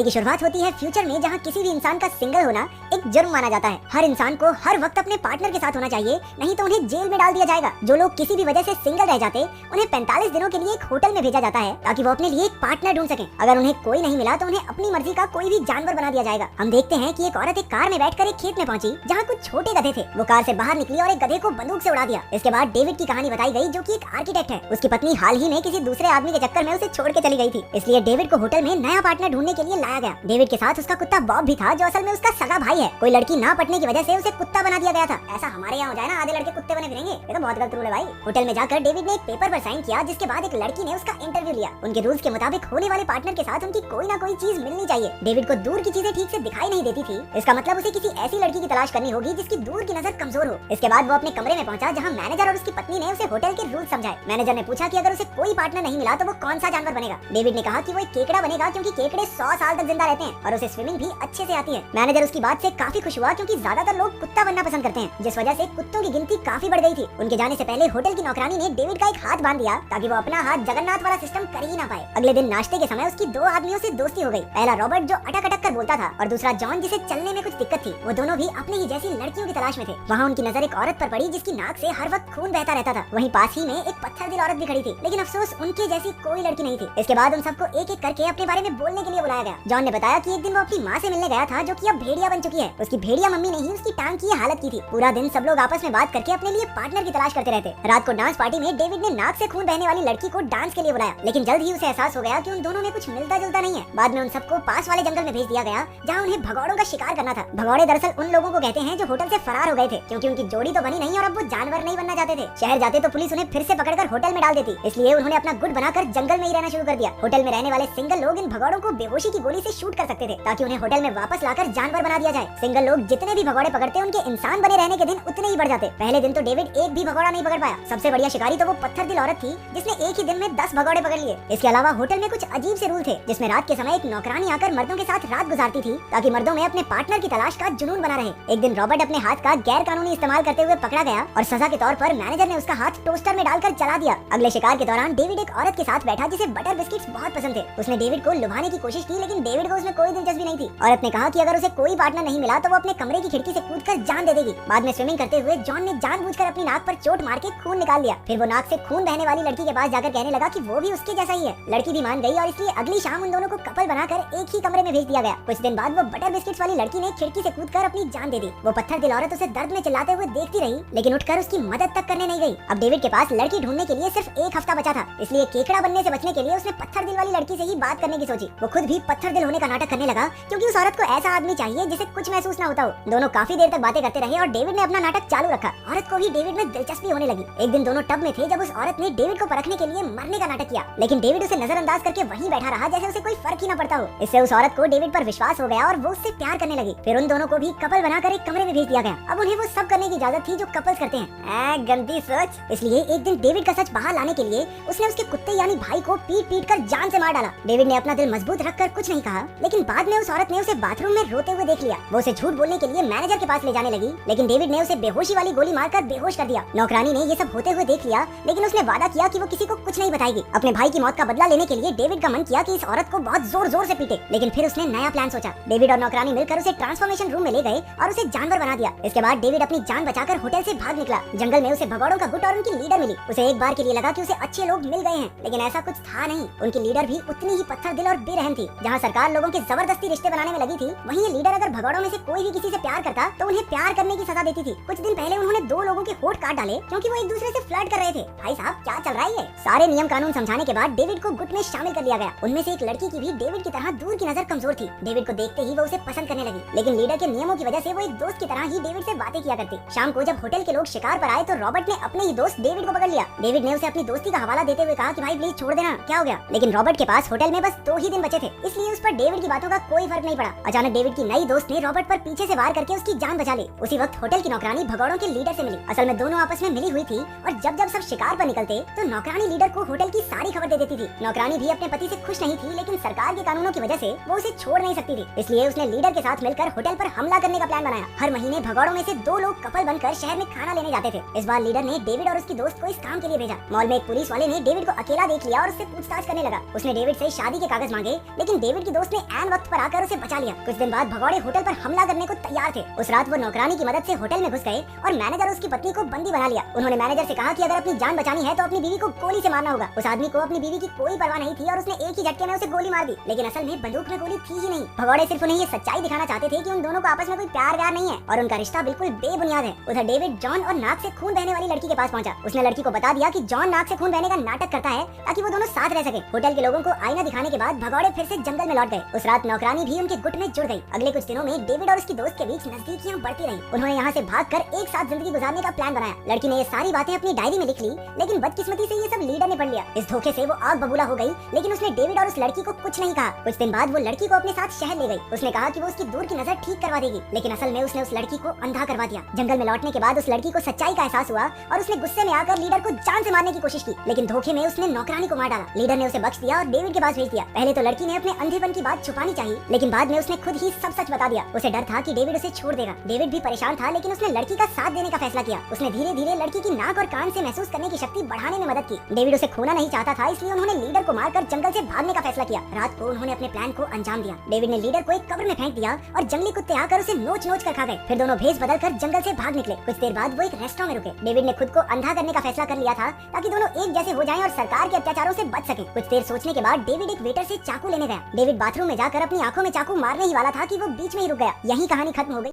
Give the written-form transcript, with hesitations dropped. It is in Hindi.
कहानी की शुरुआत होती है फ्यूचर में, जहाँ किसी भी इंसान का सिंगल होना एक जुर्म माना जाता है। हर इंसान को हर वक्त अपने पार्टनर के साथ होना चाहिए, नहीं तो उन्हें जेल में डाल दिया जाएगा। जो लोग किसी भी वजह से सिंगल रह जाते, उन्हें 45 दिनों के लिए एक होटल में भेजा जाता है ताकि वो अपने लिए एक पार्टनर ढूंढ सके। अगर उन्हें कोई नहीं मिला तो उन्हें अपनी मर्जी का कोई भी जानवर बना दिया जाएगा। हम देखते हैं कि एक औरत एक कार में बैठकर एक खेत में पहुंची जहाँ कुछ छोटे गधे थे। वो कार से बाहर निकली और एक गधे को बंदूक से उड़ा दिया। इसके बाद डेविड की कहानी बताई गई, जो कि एक आर्किटेक्ट है। उसकी पत्नी हाल ही में किसी दूसरे आदमी के चक्कर में उसे छोड़ के चली गई थी, इसलिए डेविड को होटल में नया पार्टनर ढूंढने के लिए लाया गया। डेविड के साथ उसका कुत्ता बॉब भी था, जो असल में उसका सगा भाई है। कोई लड़की ना पटने की वजह से उसे कुत्ता बना दिया गया था। ऐसा हमारे यहाँ हो जाए ना, आधे लड़के कुत्ते बने फिरेंगे, ये तो बहुत गलत रूल है भाई। होटल में जाकर डेविड ने एक पेपर पर साइन किया, जिसके बाद एक लड़की ने उसका इंटरव्यू लिया। उनके रूल्स के मुताबिक होने वाले पार्टनर के साथ उनकी कोई ना कोई चीज मिलनी चाहिए। डेविड को दूर की चीजें ठीक से दिखाई नहीं देती थी, इसका मतलब उसे किसी ऐसी लड़की की तलाश करनी होगी जिसकी दूर की नजर कमजोर हो। इसके बाद वो अपने कमरे में पहुंचा, जहाँ मैनेजर और उसकी पत्नी ने उसे होटल के रूल समझाए। मैनेजर ने पूछा कि अगर उसे कोई पार्टनर नहीं मिला तो वो कौन सा जानवर बनेगा। डेविड ने कहा कि वो एक केकड़ा बनेगा, क्योंकि केकड़े 100 साल तक जिंदा रहते हैं और उसे स्विमिंग भी अच्छे से आती है। मैनेजर उसकी बात से काफी खुश हुआ, क्योंकि ज्यादातर लोग कुत्ता बनना पसंद करते हैं, जिस वजह से कुत्तों की गिनती काफी बढ़ गई थी। उनके जाने से पहले होटल की नौकरानी ने डेविड का एक हाथ बांध दिया ताकि वो अपना हाथ जगन्नाथ वाला सिस्टम कर ही ना पाए। अगले दिन नाश्ते के समय उसकी दो आदमियों से दोस्ती हो गई। पहला रॉबर्ट, जो अटक अटक कर बोलता था, और दूसरा जॉन, जिसे चलने में कुछ दिक्कत थी। वो दोनों भी अपने ही जैसी लड़कियों की तलाश में थे। वहाँ उनकी नजर एक औरत पर पड़ी जिसकी नाक से हर वक्त खून बहता रहता था। वहीं पास ही में एक पत्थर दिल औरत भी खड़ी थी, लेकिन अफसोस उनके जैसी कोई लड़की नहीं थी। इसके बाद उन सबको एक एक करके अपने बारे में बोलने के लिए बुलाया गया। जॉन ने बताया कि एक दिन वो अपनी माँ से मिलने गया था, जो कि अब भेड़िया बन चुकी है। उसकी भेड़िया मम्मी ने ही उसकी टांग की हालत की थी। पूरा दिन सब लोग आपस में बात करके अपने लिए पार्टनर की तलाश करते रहते। रात को डांस पार्टी में डेविड ने नाक से खून बहने वाली लड़की को डांस के लिए बुलाया, लेकिन जल्द ही उसे एहसास हो गया कि उन दोनों में कुछ मिलता जुलता नहीं है। बाद में उन सबको पास वाले जंगल में भेज दिया गया, जहाँ उन्हें भगौड़ों का शिकार करना था। भगौड़े दरअसल उन लोगों को कहते हैं जो होटल से फरार हो गए थे, क्योंकि उनकी जोड़ी तो बनी नहीं और अब वो जानवर नहीं बनना चाहते थे। शहर जाते तो पुलिस उन्हें फिर से पकड़कर होटल में डाल देती, इसलिए उन्होंने अपना गुट बनाकर जंगल में ही रहना शुरू कर दिया। होटल में रहने वाले सिंगल लोग इन भगौड़ों को बेहोशी की गोली से शूट कर सकते थे, ताकि उन्हें होटल में वापस लाकर जानवर बना दिया जाए। सिंगल लोग जितने भी भगौड़े पकड़ते उनके इंसान बने रहने के दिन उतने ही बढ़ जाते। पहले दिन तो डेविड एक भी भगौड़ा नहीं पकड़ पाया। सबसे बढ़िया शिकारी तो वो पत्थर दिल औरत थी, जिसने एक ही दिन में 10 भगौड़े पकड़ लिए। इसके अलावा होटल में कुछ अजीब से रूल थे, जिसमें रात के समय एक नौकरानी आकर मर्दों के साथ रात गुजारती थी, ताकि मर्दों में अपने पार्टनर की तलाश का जुनून बना रहे। एक दिन रॉबर्ट अपने हाथ का गैर कानूनी इस्तेमाल करते हुए पकड़ा गया और सजा के तौर पर मैनेजर ने उसका हाथ टोस्टर में डालकर जला दिया। अगले शिकार के दौरान डेविड एक औरत के साथ बैठा जिसे बटर बिस्किट्स बहुत पसंद थे। उसने डेविड को लुभाने की कोशिश की, लेकिन डेविड को उसमें कोई दिलचस्पी नहीं थी। औरत ने कहा कि अगर उसे कोई पार्टनर नहीं मिला तो वो अपने कमरे की खिड़की से कूदकर जान दे देगी। बाद में स्विमिंग करते हुए जॉन ने जानबूझकर अपनी नाक पर चोट मार के खून निकाल लिया। फिर वो नाक से खून बहने वाली लड़की के पास जाकर कहने लगा कि वो भी उसके जैसा ही है। लड़की भी मान गई और इसलिए अगली शाम उन दोनों को कपल बनाकर एक ही कमरे में भेज दिया गया। कुछ दिन बाद वो बटर बिस्किट्स वाली लड़की ने खिड़की से कूदकर अपनी जान दे दी। वो पत्थर दिल औरत उसे दर्द में चिल्लाते हुए देखती रही, लेकिन उठकर उसकी मदद तक करने नहीं गई। अब डेविड के पास लड़की ढूंढने के लिए सिर्फ एक हफ्ता बचा था, इसलिए केकड़ा बनने से बचने के लिए उसने पत्थर दिल वाली लड़की से ही बात करने की सोची। वो खुद भी पत्थर दिल होने का नाटक करने लगा, क्योंकि उस औरत को ऐसा आदमी चाहिए जिसे कुछ महसूस न होता हो। दोनों काफी देर तक बातें करते रहे और डेविड ने अपना नाटक चालू रखा। औरत को भी डेविड में दिलचस्पी होने लगी। एक दिन दोनों टब में थे जब उस औरत ने डेविड को परखने के लिए मरने का नाटक किया, लेकिन डेविड उसे नजरअंदाज करके वहीं बैठा रहा, जैसे उसे कोई फर्क ही न पड़ता हो। इससे उस औरत को डेविड पर विश्वास हो गया और वो उससे प्यार करने लगी। फिर उन दोनों को भी कपल बनाकर एक कमरे में भेज दिया गया। अब उन्हें वो सब करने की इजाजत थी जो कपल्स करते हैं। गंदी सोच। इसलिए एक दिन डेविड का सच बाहर लाने के लिए उसने उसके कुत्ते यानी भाई को पीट पीट कर जान से मार डाला। डेविड ने अपना दिल मजबूत रखकर कुछ नहीं कहा, लेकिन बाद में उस औरत ने उसे बाथरूम में रोते हुए देख लिया। वो उसे झूठ बोलने के लिए मैनेजर के पास ले जाने लगी, लेकिन डेविड ने उसे बेहोशी वाली गोली मारकर बेहोश कर दिया। नौकरानी ने ये सब होते हुए देख लिया, लेकिन उसने वादा किया कि वो किसी को कुछ नहीं बताएगी। अपने भाई की मौत का बदला लेने के लिए डेविड का मन किया कि इस औरत को बहुत जोर जोर से पीटे, लेकिन फिर उसने नया प्लान सोचा। डेविड और नौकरानी मिलकर उसे ट्रांसफॉर्मेशन रूम में ले गए और उसे जानवर बना दिया। इसके बाद डेविड अपनी जान बचाकर होटल से भाग निकला। जंगल में उसे भगौड़ों का गुट और उनकी लीडर मिली। उसे एक बार के लिए लगा कि उसे अच्छे लोग मिल गए हैं, लेकिन ऐसा कुछ था नहीं। उनकी लीडर भी उतनी ही पत्थर दिल और बेरहम थी। जहाँ सरकार लोगों के जबरदस्ती रिश्ते बनाने में लगी थी, वहीं ये लीडर अगर भगौड़ों में से कोई भी किसी से प्यार करता तो उन्हें प्यार करने की सजा देती थी। कुछ दिन पहले उन्होंने 2 लोगों के होठ काट डाले, क्योंकि वो एक दूसरे से फ्लर्ट कर रहे थे। भाई साहब क्या चल रहा है ये? सारे नियम कानून समझाने के बाद डेविड को गुट में शामिल कर लिया गया। उनमें से एक लड़की की भी डेविड की तरह दूर की नजर कमजोर थी। डेविड को देखते ही वो उसे पसंद करने लगी, लेकिन लीडर के नियमों की वजह से वो एक दोस्त की तरह ही डेविड से बातें किया करती। शाम को जब होटल के लोग शिकार पर आए तो रॉबर्ट ने अपने ही दोस्त डेविड को पकड़ लिया। डेविड ने उसे अपनी दोस्ती का हवाला देते हुए कहा कि भाई प्लीज छोड़ देना, क्या हो गया? लेकिन रॉबर्ट के पास होटल में बस 2 ही दिन बचे थे, इसलिए उस पर डेविड की बातों का कोई फर्क नहीं पड़ा। अचानक डेविड की नई दोस्त ने रॉबर्ट चौखट पर पीछे से वार करके उसकी जान बचा ली। उसी वक्त होटल की नौकरानी भगौड़ों के लीडर से मिली। असल में दोनों आपस में मिली हुई थी और जब सब शिकार पर निकलते तो नौकरानी लीडर को होटल की सारी खबर दे देती थी। नौकरानी भी अपने पति से खुश नहीं थी, लेकिन सरकार के कानूनों की वजह से वो उसे छोड़ नहीं सकती थी। इसलिए उसने लीडर के साथ मिलकर होटल पर हमला करने का प्लान बनाया। हर महीने भगौड़ों में से 2 लोग कपल बनकर शहर में खाना लेने जाते थे। इस बार लीडर ने डेविड और उसकी दोस्त को इस काम के लिए भेजा। मॉल में एक पुलिस वाले ने डेविड को अकेला देख लिया और उससे पूछताछ करने लगा। उसने डेविड से शादी के कागज मांगे, लेकिन डेविड की दोस्त ने ऐन वक्त पर आकर उसे बचा लिया। कुछ दिन बाद भगौड़े होटल पर हमला करने को तैयार थे। उस रात वो नौकरानी की मदद से होटल में घुस गए और मैनेजर और उसकी पत्नी को बंदी बना लिया। उन्होंने मैनेजर से कहा कि अगर अपनी जान बचानी है तो अपनी बीवी को गोली से मारना होगा। उस आदमी को अपनी बीवी की कोई परवाह नहीं थी और उसने एक ही झटके में उसे गोली मार दी, लेकिन असल में बंदूक में गोली थी ही नहीं। भगौड़े सिर्फ उन्हें ये सच्चाई दिखाना चाहते थे कि उन दोनों को आपस में कोई प्यार व्यार नहीं है और उनका रिश्ता बिल्कुल बेबुनियाद है। उधर डेविड जॉन और नाक से खून बहने वाली लड़की के पास पहुंचा। उसने लड़की को बता दिया कि जॉन नाक से खून बहने का नाटक करता है ताकि वो दोनों साथ रह सके। होटल के लोगों को आईना दिखाने के बाद भगौड़े फिर से जंगल में लौट गए। उस रात नौकरानी भी उनके गुट में जुड़ गई। अगले कुछ दिनों में डेविड और उसकी दोस्त के बीच नजदीकियां बढ़ती रही। उन्होंने यहाँ से भागकर एक साथ जिंदगी गुजारने का प्लान बनाया। लड़की ने ये सारी बातें अपनी डायरी में लिख ली, लेकिन बदकिस्मती से ये सब लीडर ने पढ़ लिया। इस धोखे से वो आग बबूला हो गई, लेकिन उसने डेविड और उस लड़की को कुछ नहीं कहा। कुछ दिन बाद वो लड़की को अपने साथ शहर ले गई। उसने कहा कि वो उसकी दूर की नजर ठीक करवा देगी, लेकिन असल में उसने उस लड़की को अंधा करवा दिया। जंगल में लौटने के बाद उस लड़की को सच्चाई का एहसास हुआ और उसने गुस्से में आकर लीडर को जान से मारने की कोशिश की, लेकिन धोखे में उसने नौकरानी को मार डाला। लीडर ने उसे बख्श दिया और डेविड के पास भेज दिया। पहले तो लड़की ने अपने अंधेपन की बात छुपानी चाहिए, लेकिन बाद में उसने खुद ही सब सच बता दिया। उसे डर था कि डेविड उसे छोड़ देगा। डेविड भी परेशान था, लेकिन उसने लड़की का साथ देने का फैसला किया। उसने धीरे धीरे लड़की की नाक और कान से महसूस करने की शक्ति बढ़ाने में मदद की। डेविड उसे खोना नहीं चाहता था, इसलिए उन्होंने लीडर को मारकर जंगल से भागने का फैसला किया। रात को उन्होंने अपने प्लान को अंजाम दिया। डेविड ने लीडर को एक कब्र में फेंक दिया और जंगली कुत्ते आकर उसे नोच नोच कर खा गए। फिर दोनों भेष बदलकर जंगल से भाग निकले। कुछ देर बाद वो एक रेस्टोरेंट में रुके। डेविड ने खुद को अंधा करने का फैसला कर लिया था ताकि दोनों एक जैसे हो जाएं और सरकार के अत्याचारों से बच सकें। कुछ देर सोचने के बाद डेविड एक वेटर से चाकू लेने गया। डेविड बाथरूम में जाकर अपनी आंखों में चाकू मारने ही वाला था कि वो बीच में ही रुक गया। यही कहानी खत्म हो गई।